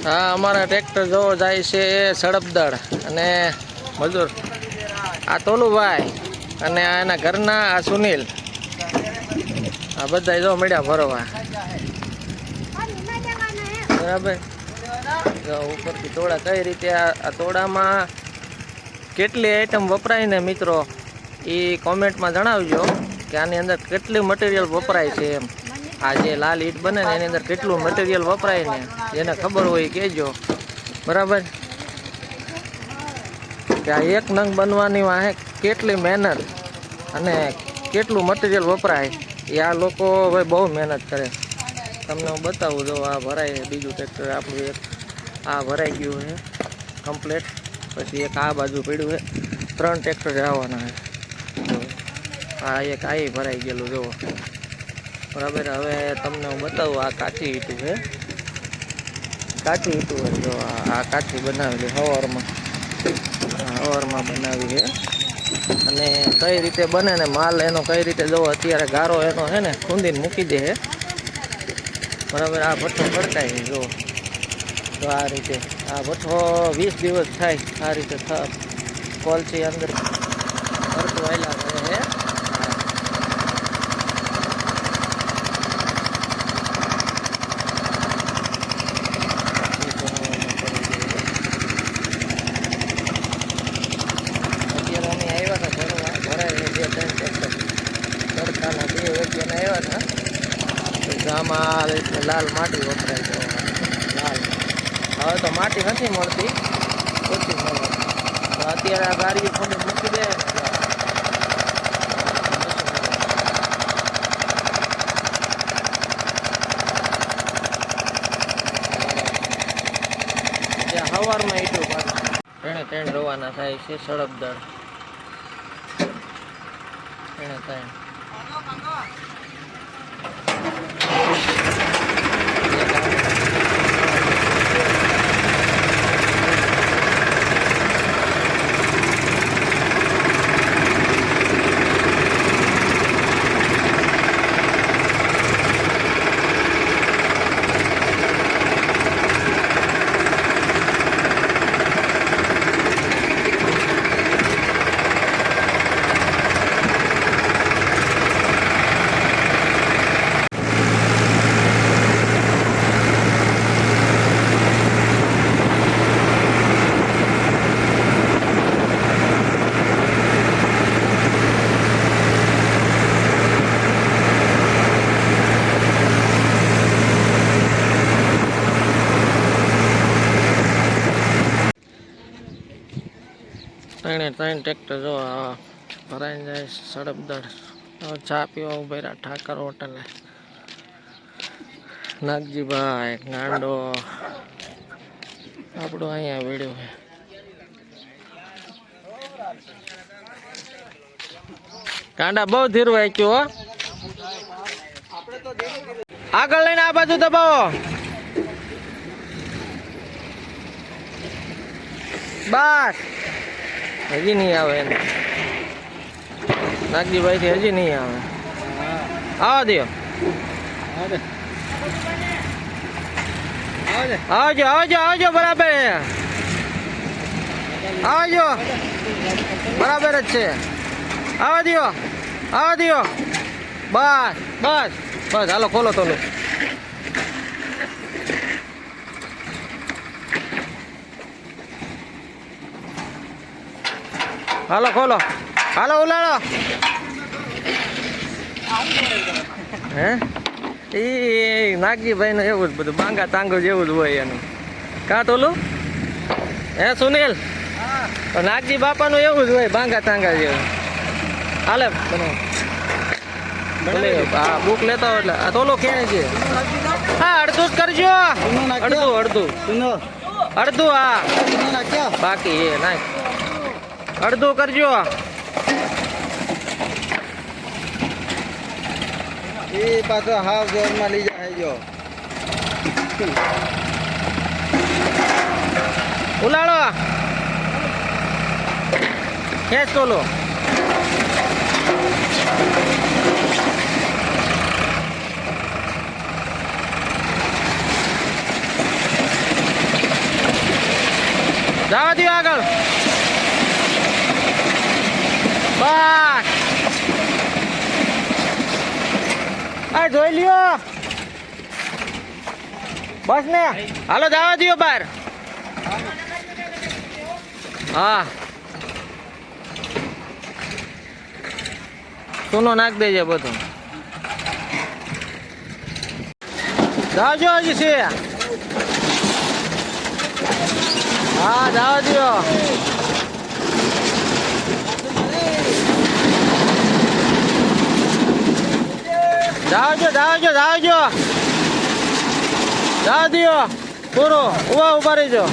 હા, અમારા ટ્રેક્ટર જોવો જાય છે સડપદળ અને મજૂર આ તોલુભાઈ અને એના ઘરના આ સુનિલ, આ બધા જો મળ્યા ભરવા. બરાબર. ઉપરથી તોડા કઈ રીતે આ તોડામાં કેટલી આઈટમ વપરાય ને મિત્રો એ કોમેન્ટમાં જણાવજો કે આની અંદર કેટલું મટીરિયલ વપરાય છે એમ. આ જે લાલ ઈંટ બને ને એની અંદર કેટલું મટીરિયલ વપરાય ને જેને ખબર હોય એ કહેજો. બરાબર. કે આ એક નંગ બનવાની વાહે કેટલી મહેનત અને કેટલું મટીરિયલ વપરાય એ આ લોકો ભાઈ બહુ મહેનત કરે. તમને હું બતાવું જો આ ભરાય બીજું ટ્રેક્ટર આપણું એક આ ભરાઈ ગયું છે કમ્પ્લેટ. પછી એક આ બાજુ પડ્યું છે. 3 ટ્રેક્ટર આવવાના છે. આ એક આ ભરાઈ ગયેલું જુઓ. બરાબર. હવે તમને હું બતાવું આ કાચી ઈંટું છે. કાચી ઈંટું છે જો આ કાચી બનાવેલી હવારમાં બનાવી છે. અને કઈ રીતે બને ને માલ એનો કઈ રીતે જવો અત્યારે ગારો એનો છે ને ખૂંદીને મૂકી દે છે. બરાબર. આ ભઠ્ઠો ખડકાય છે જો. તો આ રીતે આ ભઠ્ઠો 20 દિવસ થાય આ રીતે કોલસી અંદર ખડકવાયેલા રહે છે. આમાં લાલ માટી વપરાય છે. લાલ હવે તો માટી નથી મળતી, ઓછી મળે. તો અત્યારે આ ગાડીઓ થોડી મૂકી દે સવારમાં ઈટું પાછું ત્રણ રવાના થાય છે સડપદળ. ત્રણ ટ્રેક્ટર જો ભરાઈ જાય સડપદળ. ચા પીવા ઉભેરા ઠાકર હોટલે. નાગજીભાઈ ગાંડો આપણું અહીંયા વેડ્યું છે. ગાંડા બહુ ધીરું આક્યું હો. આગળ લઈને આ બાજુ દબાવો. બસ હજી નહીં આવે એને. નાગજીભાઈ થી હજી નહીં આવે. આવા દો. આવજો આવજો આવજો. બરાબર આવજો. બરાબર જ છે. આવા દો આવા દો. બસ બસ બસ. હાલો ખોલો તોલું. હાલો ખોલો. હાલો ઉલાળો. હે એ નાગજીભાઈ નું એવું જ બધું બાંગા તાંગો જેવું જ હોય એનું. કાં તોલું હે સુનિલ? નાગજી બાપા નું એવું જ હોય બાંગા તાંગા જેવું. હાલે હા બુક લેતા હોય એટલે આ તોલો ક્યાં છે? હા અડધું જ કરજો. અડધું અડધું અડધું. હા બાકી એ નાખ. અડધું કરજો. એ પાછો હાવ જોરમાં લઈ જાય જો. ઉલાળો ખેંચ તોલો. જવા દો આગળ. બસ આ જોઈ લ્યો. બસ ને હાલો જવા દો બહાર. હા સોનો નાખ દેજે બધું. જાવજો હજી છે. હા જવા દો. જાવજો જાવજો જાવજો. જવા દો પૂરો. ઉભા રહી જાઓ.